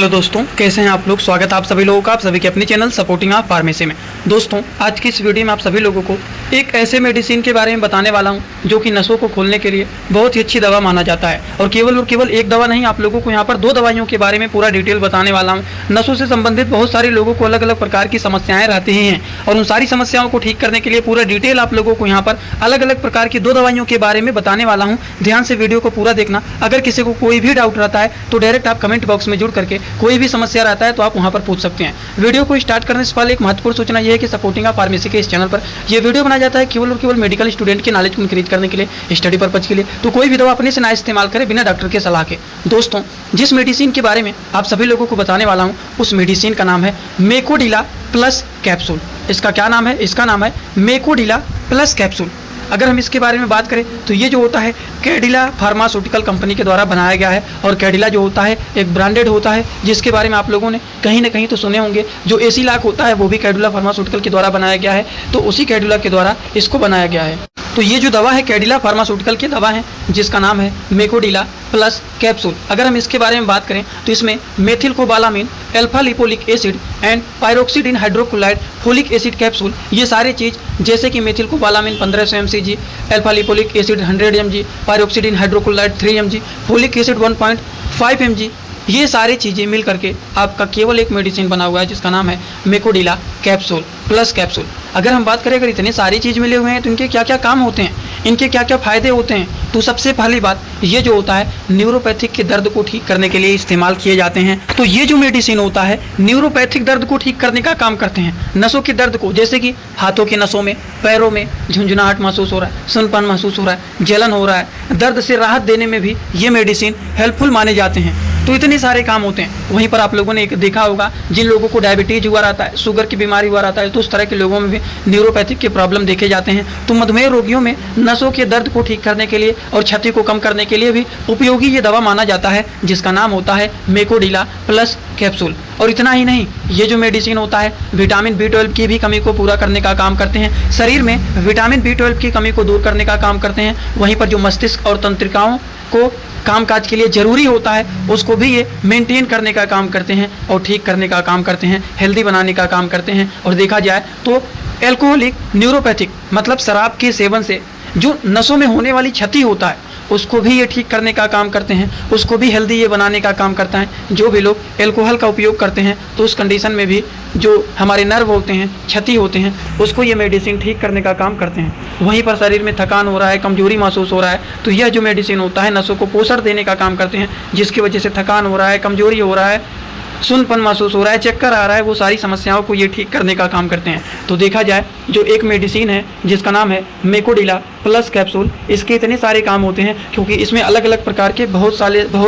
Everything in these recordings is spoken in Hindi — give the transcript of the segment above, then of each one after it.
हेलो दोस्तों, कैसे हैं आप लोग। स्वागत है आप सभी लोगों का, आप सभी के अपने चैनल सपोर्टिंग आप फार्मेसी में। दोस्तों, आज की इस वीडियो में आप सभी लोगों को एक ऐसे मेडिसिन के बारे में बताने वाला हूं जो कि नसों को खोलने के लिए बहुत ही अच्छी दवा माना जाता है। और केवल एक दवा नहीं, आप लोगों को यहाँ पर दो दवाइयों के बारे में पूरा डिटेल बताने वाला हूँ। नसों से संबंधित बहुत सारे लोगों को अलग अलग प्रकार की समस्याएं रहती ही हैं और उन सारी समस्याओं को ठीक करने के लिए पूरा डिटेल आप लोगों को यहाँ पर अलग अलग प्रकार की दो दवाइयों के बारे में बताने वाला हूँ। ध्यान से वीडियो को पूरा देखना। अगर किसी को कोई भी डाउट रहता है तो डायरेक्ट आप कमेंट बॉक्स में जुड़ करके कोई भी समस्या रहता है तो आप वहां पर पूछ सकते हैं। वीडियो को स्टार्ट करने से पहले एक महत्वपूर्ण सूचना यह है कि सपोर्टिंग आप फार्मेसी के इस चैनल पर यह वीडियो बनाया जाता है केवल और केवल मेडिकल स्टूडेंट के नॉलेज को इंक्रीज करने के लिए, स्टडी पर्पज के लिए। तो कोई भी दवा अपने से ना इस्तेमाल करें बिना डॉक्टर के सलाह के। दोस्तों, जिस मेडिसिन के बारे में आप सभी लोगों को बताने वाला हूं उस मेडिसिन का नाम है मेकोडिला प्लस कैप्सूल। इसका क्या नाम है? इसका नाम है मेकोडिला प्लस कैप्सूल। अगर हम इसके बारे में बात करें तो ये जो होता है कैडिला फार्मास्यूटिकल कंपनी के द्वारा बनाया गया है। और कैडिला जो होता है एक ब्रांडेड होता है जिसके बारे में आप लोगों ने कहीं ना कहीं तो सुने होंगे। जो एसीलॉक होता है वो भी कैडिला फार्मास्यूटिकल के द्वारा बनाया गया है, तो उसी कैडिला के द्वारा इसको बनाया गया है। तो ये जो दवा है कैडिला फार्मास्यूटिकल की दवा है जिसका नाम है मेकोडिला प्लस कैप्सूल। अगर हम इसके बारे में बात करें तो इसमें methylcobalamin, alpha lipoic acid and pyridoxine hydrochloride folic acid capsule, ये सारे चीज़ जैसे कि methylcobalamin 1500 mg, alpha lipoic acid 100 mg, pyridoxine hydrochloride 3 mg, folic acid 1.5 mg, ये सारी चीज़ें मिल करके आपका केवल एक मेडिसिन बना हुआ है जिसका नाम है मेकोडिला कैप्सूल प्लस कैप्सूल। अगर हम बात करें अगर इतने सारी चीज़ मिले हुए हैं तो इनके क्या क्या काम होते हैं, इनके क्या क्या फ़ायदे होते हैं, तो सबसे पहली बात ये जो होता है न्यूरोपैथिक के दर्द को ठीक करने के लिए इस्तेमाल किए जाते हैं। तो ये जो मेडिसिन होता है न्यूरोपैथिक दर्द को ठीक करने का काम करते हैं। नसों के दर्द को, जैसे कि हाथों की नसों में, पैरों में झुंझुनाहट महसूस हो रहा है, सुनपन महसूस हो रहा है, जलन हो रहा है, दर्द से राहत देने में भी ये मेडिसिन हेल्पफुल माने जाते हैं। तो इतने सारे काम होते हैं। वहीं पर आप लोगों ने एक देखा होगा जिन लोगों को डायबिटीज हुआ रहता है, शुगर की बीमारी हुआ रहता है, तो उस तरह के लोगों में भी न्यूरोपैथिक के प्रॉब्लम देखे जाते हैं। तो मधुमेह रोगियों में नसों के दर्द को ठीक करने के लिए और क्षति को कम करने के लिए भी उपयोगी ये दवा माना जाता है जिसका नाम होता है मेकोडिला प्लस कैप्सूल। और इतना ही नहीं, ये जो मेडिसिन होता है विटामिन B12 की भी कमी को पूरा करने का काम करते हैं। शरीर में विटामिन B12 की कमी को दूर करने का काम करते हैं। वहीं पर जो मस्तिष्क और तंत्रिकाओं को कामकाज के लिए ज़रूरी होता है उसको भी ये मेंटेन करने का काम करते हैं और ठीक करने का काम करते हैं, हेल्दी बनाने का काम करते हैं। और देखा जाए तो एल्कोहलिक न्यूरोपैथिक मतलब शराब के सेवन से जो नसों में होने वाली क्षति होता है उसको भी ये ठीक करने का काम करते हैं, उसको भी हेल्दी ये बनाने का काम करता है। जो भी लोग एल्कोहल का उपयोग करते हैं तो उस कंडीशन में भी जो हमारे नर्व होते हैं, क्षति होते हैं, उसको ये मेडिसिन ठीक करने का काम करते हैं। वहीं पर शरीर में थकान हो रहा है, कमजोरी महसूस हो रहा है, तो यह जो मेडिसिन होता है नसों को पोषण देने का काम करते हैं। जिसकी वजह से थकान हो रहा है, कमजोरी हो रहा है, सुनपन महसूस हो रहा है, चक्कर आ रहा है, वो सारी समस्याओं को ये ठीक करने का काम करते हैं। तो देखा जाए जो एक मेडिसिन है जिसका नाम है मेकोडिला प्लस कैप्सूल, इसके इतने सारे काम होते हैं क्योंकि इसमें अलग अलग प्रकार के बहुत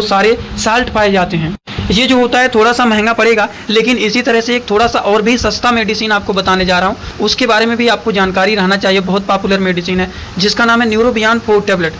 सारे साल्ट पाए जाते हैं। ये जो होता है थोड़ा सा महंगा पड़ेगा, लेकिन इसी तरह से एक थोड़ा सा और भी सस्ता मेडिसिन आपको बताने जा रहा हूँ, उसके बारे में भी आपको जानकारी रहना चाहिए। बहुत पॉपुलर मेडिसिन है जिसका नाम है न्यूरोबियान 4 टैबलेट।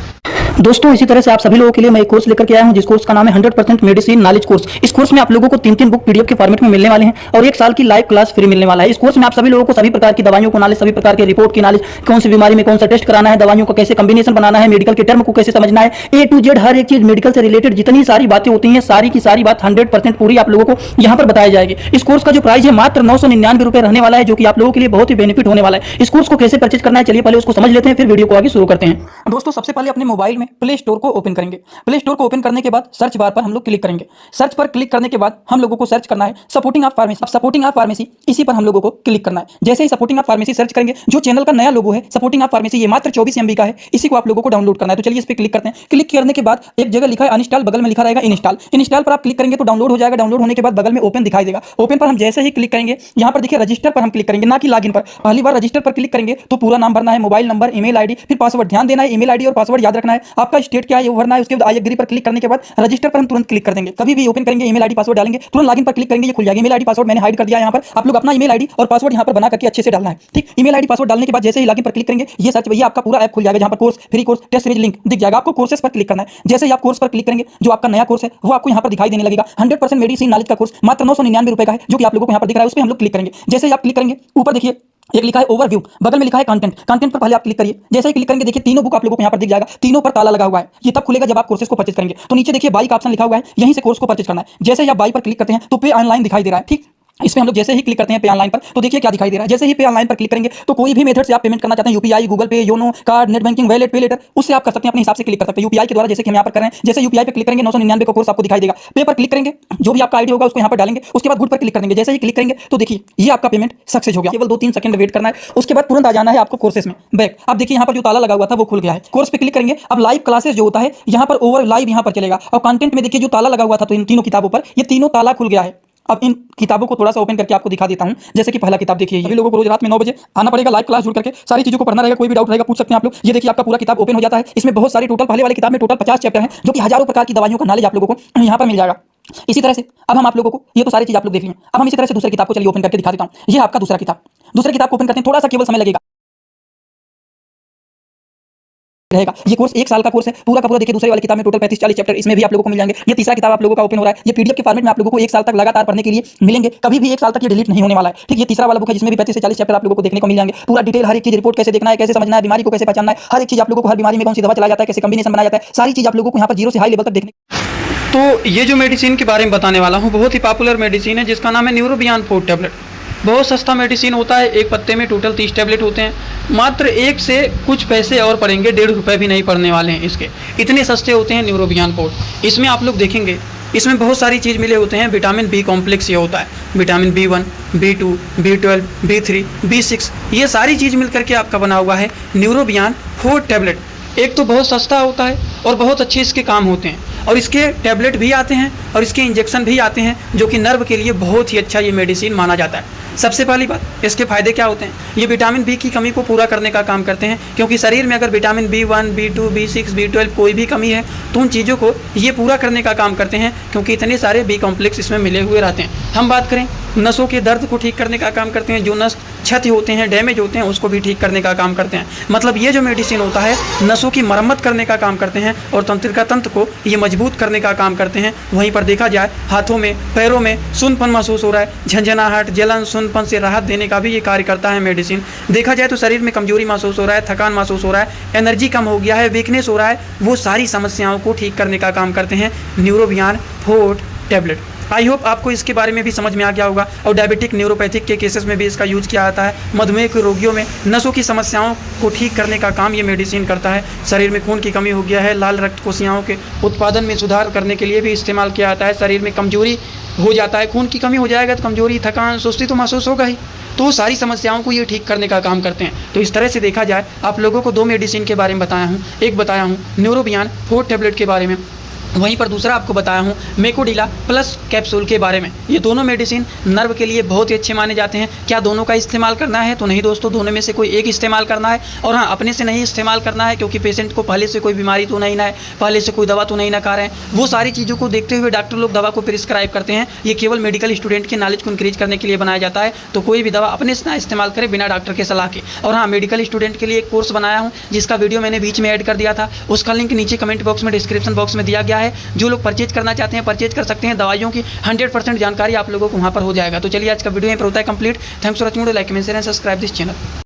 दोस्तों, इसी तरह से आप सभी लोगों के लिए मैं एक कोर्स लेकर के आया हूं जिस कोर्स का नाम है 100% मेडिसिन नॉलेज कोर्स। इस कोर्स में आप लोगों को 3 बुक पीडीएफ के फॉर्मेट में मिलने वाले हैं और 1 साल की लाइव क्लास फ्री मिलने वाला है। इस कोर्स में आप सभी लोगों को सभी प्रकार की दवाइयों को नॉलेज, सभी प्रकार के रिपोर्ट की नॉलेज, कौन सी बीमारी में कौन सा टेस्ट कराना है, दवाइयों का कैसे कॉम्बिनेशन बनाना है, मेडिकल के टर्म को कैसे समझना है, A to Z हर एक चीज मेडिकल से रिलेटेड जितनी सारी बातें होती हैं सारी की सारी बात 100% पूरी आप लोगों को यहाँ पर बताई जाएगी। इस कोर्स का जो प्राइस है मात्र 999 रुपए रहने वाला है, जो कि आप लोगों के लिए बहुत ही बेनिफिट होने वाला है। इस कोर्स को कैसे परचेज करना है चलिए पहले उसको समझ लेते हैं, फिर वीडियो को आगे शुरू करते हैं। दोस्तों, सबसे पहले अपने मोबाइल में प्ले स्टोर को ओपन करेंगे। प्ले स्टोर को ओपन करने के बाद सर्च बार पर हम लोग क्लिक करेंगे। सर्च पर क्लिक करने के बाद हम लोगों को सर्च करना है सपोर्टिंग आप फार्मेसी। अब सपोर्टिंग आप फार्मेसी इसी पर हम लोगों को क्लिक करना है। जैसे ही सपोर्टिंग आप फार्मेसी सर्च करेंगे, जो चैनल का नया लोगो है सपोर्टिंग आप फार्मेसी, ये मात्र 24 MB का है, इसी को आप लोगों को डाउनलोड करना है। तो चलिए इस पर क्लिक करते हैं। क्लिक करने के बाद एक जगह लिखा है अनइंस्टॉल, बगल में लिखा रहेगा इंस्टॉल। इंस्टॉल पर आप क्लिक करेंगे तो डाउनलोड हो जाएगा। डाउनलोड होने के बाद बगल में ओपन दिखाई देगा। ओपन पर हम जैसे ही क्लिक करेंगे, यहाँ पर देखिए रजिस्टर पर हम क्लिक करेंगे, ना कि लॉगिन पर। पहली बार रजिस्टर पर क्लिक करेंगे तो पूरा नाम भरना है, मोबाइल नंबर, ईमेल आईडी, फिर पासवर्ड। ध्यान देना है ईमेल आईडी और पासवर्ड याद रखना है। आपका स्टेट क्या है वो भरना है। उसके बाद आई एग्री पर क्लिक करने के बाद रजिस्टर पर हम तुरंत क्लिक कर देंगे। कभी भी ओपन करेंगे ईमेल आईडी पासवर्ड डालेंगे, तुरंत लॉगिन पर क्लिक करेंगे, ये खुल जाएगा। ईमेल आईडी पासवर्ड मैंने हाइड कर दिया। यहाँ पर आप लोग अपना ईमेल आईडी और पासवर्ड यहाँ पर बना करके अच्छे से डालना है, ठीक। ईमेल आईडी पासवर्ड डालने के बाद जैसे ही लॉगिन पर क्लिक करेंगे, ये सर्च भैया आपका पूरा ऐप खुल जाएगा, जहाँ पर course, free course, test series link दिख जाएगा। आपको कोर्सेस पर क्लिक करना है। जैसे ही आप कोर्स पर क्लिक करेंगे, जो आपका नया कोर्स है वो आपको यहाँ पर दिखाई देने लगेगा। 100% मेडिसिन नॉलेज का कोर्स मात्र 999 रुपए का है, जो कि आप लोगों को यहाँ पर दिख रहा है। उस पर हम लोग क्लिक करेंगे। जैसे ही आप क्लिक करेंगे, ऊपर देखिए एक लिखा है ओवरव्यू, बगल में लिखा है कंटेंट। कंटेंट पर पहले आप क्लिक करिए। जैसे ही क्लिक करेंगे देखिए तीनों बुक आप लोगों को यहाँ पर दिख जाएगा, तीनों पर ताला लगा हुआ है। ये तब खुलेगा जब आप कोर्सेज को परचेज करेंगे। तो नीचे देखिए बाई का ऑप्शन लिखा हुआ है, यहीं से कोर्स को परचेज करना है। जैसे ही आप बाई पर क्लिक करते हैं तो पे ऑनलाइन दिखाई दे रहा है। ठीक, इसमें हम लोग जैसे ही क्लिक करते हैं पे ऑनलाइन पर तो देखिए क्या दिखाई दे रहा है। जैसे ही पे ऑनलाइन पर क्लिक करेंगे तो कोई भी मेथड से आप पेमेंट करना चाहते हैं, यूपीआई, गूगल पे, YONO, card, net banking, wallet, पे लेटर, उससे आप कर सकते हैं, अपने हिसाब से क्लिक कर सकते हैं। यूपीआई के द्वारा जैसे कि हम यहाँ पर कर रहे हैं, जैसे यूपीआई पे क्लिक करेंगे 999 का कोर्स आपको दिखाई देगा। पे पर क्लिक करेंगे, जो भी आपका आईडी होगा उसको यहाँ पर डालेंगे, उसके बाद गुड पर क्लिक कर देंगे। जैसे ही क्लिक करेंगे तो देखिए ये आपका पेमेंट सक्सेस हो गया। केवल 2-3 सेकंड वेट करना है, उसके बाद तुरंत आ जाना है आपको कोर्सेज में बैक। अब देखिए यहाँ पर जो ताला लगा हुआ था वो खुल गया है। कोर्स पे क्लिक करेंगे, अब लाइव क्लासेस जो होता है यहाँ पर ओवर लाइव यहाँ पर चलेगा। और कंटेंट में देखिए जो ताला लगा हुआ था तो इन तीनों किताबों पर ये तीनों ताला खुल गया है। अब इन किताबों को थोड़ा सा ओपन करके आपको दिखा देता हूं। जैसे कि पहला किताब देखिए, सभी लोगों को रोज रात में 9 बजे आना पड़ेगा, लाइव क्लास जुड़ करके सारी चीजों को पढ़ना रहेगा। कोई भी डाउट रहेगा पूछ सकते हैं आप लोग। ये देखिए आपका पूरा किताब ओपन हो जाता है। इसमें बहुत सारी टोटल पहले वाले किताब में टोटल 50 चैप्टर हैं, जो कि हजारों प्रकार की दवाइयों का नॉलेज आप लोगों को यहाँ पर मिल जाएगा। इसी तरह से अब हम आप लोगों को ये तो सारी चीज आप लोग देख लें। अब हम इसी तरह से दूसरी किताब को चलिए ओपन करके दिखा देता हूँ। ये आपका दूसरा किताब। दूसरे किताब को ओपन करते हैं, थोड़ा सा केवल समय लगेगा रहेगा। ये कोर्स 1 साल का कोर्स है पूरा का पूरा। देखिए दूसरे वाली किताब में टोटल 35-40 चैप्टर इसमें भी आप लोगों को मिल जाएंगे। ये तीसरा किताब आप लोगों का ओपन हो रहा है। ये पीडीएफ के फॉर्मेट में आप लोगों को 1 साल तक लगातार पढ़ने के लिए मिलेंगे। कभी भी 1 साल तक ये डिलीट नहीं होने वाला है। ठीक, ये तीसरा वाला बुक है जिसमें भी 35 से 40 चैप्टर आप लोगों को देखने को मिल जाएंगे। पूरा डिटेल हर एक चीज, रिपोर्ट कैसे देखना है, कैसे समझना है, बीमारी को कैसे पहचानना है, हर एक चीज आप लोगों को, हर बीमारी में कौन सी दवा चलाया जाता है, कैसे कॉम्बिनेशन बनाया जाता है, सारी चीज आप लोगों को यहाँ पर 0 से हाई लेवल तक देखने। तो ये जो मेडिसिन के बारे में बताने वाला हूँ बहुत ही पॉपुलर मेडिसिन है जिसका नाम है न्यूरोबियान 4 टैबलेट। बहुत सस्ता मेडिसिन होता है, एक पत्ते में टोटल 30 टैबलेट होते हैं। मात्र एक से कुछ पैसे और पड़ेंगे, 1.5 रुपये भी नहीं पड़ने वाले हैं इसके, इतने सस्ते होते हैं न्यूरोबियान 4। इसमें आप लोग देखेंगे इसमें बहुत सारी चीज़ मिले होते हैं। विटामिन बी कॉम्प्लेक्स ये होता है, vitamin B1, B2, B12, B3, B6, ये सारी चीज़ मिल करके आपका बना हुआ है न्यूरोबियान 4 टैबलेट। एक तो बहुत सस्ता होता है और बहुत अच्छे इसके काम होते हैं, और इसके टैबलेट भी आते हैं और इसके इंजेक्शन भी आते हैं, जो कि नर्व के लिए बहुत ही अच्छा ये मेडिसिन माना जाता है। सबसे पहली बात, इसके फ़ायदे क्या होते हैं? ये विटामिन बी की कमी को पूरा करने का काम करते हैं, क्योंकि शरीर में अगर vitamin B1, B2, B6, B12 कोई भी कमी है तो उन चीज़ों को ये पूरा करने का काम करते हैं, क्योंकि इतने सारे बी कॉम्प्लेक्स इसमें मिले हुए रहते हैं। हम बात करें नसों के दर्द को ठीक करने का काम करते हैं, जो नस क्षति होते हैं, डैमेज होते हैं, उसको भी ठीक करने का काम करते हैं। मतलब ये जो मेडिसिन होता है नसों की मरम्मत करने का काम करते हैं और तंत्रिका तंत्र को ये मजबूत करने का काम करते हैं। वहीं पर देखा जाए हाथों में, पैरों में सूनपन महसूस हो रहा है, झंझनाहट, जलन, सूनपन से राहत देने का भी ये कार्य करता है मेडिसिन। देखा जाए तो शरीर में कमजोरी महसूस हो रहा है, थकान महसूस हो रहा है, एनर्जी कम हो गया है, वीकनेस हो रहा है, वो सारी समस्याओं को ठीक करने का काम करते हैं न्यूरोबियान 4 टैबलेट। आई होप आपको इसके बारे में भी समझ में आ गया होगा। और डायबिटिक न्यूरोपैथिक के केसेस में भी इसका यूज किया जाता है। मधुमेह के रोगियों में नसों की समस्याओं को ठीक करने का काम ये मेडिसिन करता है। शरीर में खून की कमी हो गया है, लाल रक्त कोशिकाओं के उत्पादन में सुधार करने के लिए भी इस्तेमाल किया जाता है। शरीर में कमजोरी हो जाता है, खून की कमी हो जाएगा तो कमजोरी, थकान, सुस्ती तो महसूस होगा ही, तो सारी समस्याओं को ये ठीक करने का काम करते हैं। तो इस तरह से देखा जाए आप लोगों को 2 मेडिसिन के बारे में बताया हूँ। एक बताया हूँ न्यूरोबियान 4 टैबलेट के बारे में, वहीं पर दूसरा आपको बताया हूँ मेकोडिला प्लस कैप्सूल के बारे में। ये दोनों मेडिसिन नर्व के लिए बहुत ही अच्छे माने जाते हैं। क्या दोनों का इस्तेमाल करना है? तो नहीं दोस्तों, दोनों में से कोई एक इस्तेमाल करना है। और हाँ, अपने से नहीं इस्तेमाल करना है, क्योंकि पेशेंट को पहले से कोई बीमारी तो नहीं ना है, पहले से कोई दवा तो नहीं ना खा रहे हैं। वो सारी चीज़ों को देखते हुए डॉक्टर लोग दवा को प्रिस्क्राइब करते हैं। ये केवल मेडिकल स्टूडेंट के नॉलेज को इंक्रीज करने के लिए बनाया जाता है। तो कोई भी दवा अपने से ना इस्तेमाल करे बिना डॉक्टर के सलाह के। और हाँ, मेडिकल स्टूडेंट के लिए एक कोर्स बनाया हूँ जिसका वीडियो मैंने बीच में ऐड कर दिया था, उसका लिंक नीचे कमेंट बॉक्स में, डिस्क्रिप्शन बॉक्स में दिया गया है। जो लोग परचेज करना चाहते हैं परचेज कर सकते हैं। दवाइयों की 100% जानकारी आप लोगों को वहां पर हो जाएगा। तो चलिए आज का वीडियो यहीं पर होता है complete. Thanks for watching, like, comment, share and subscribe this channel.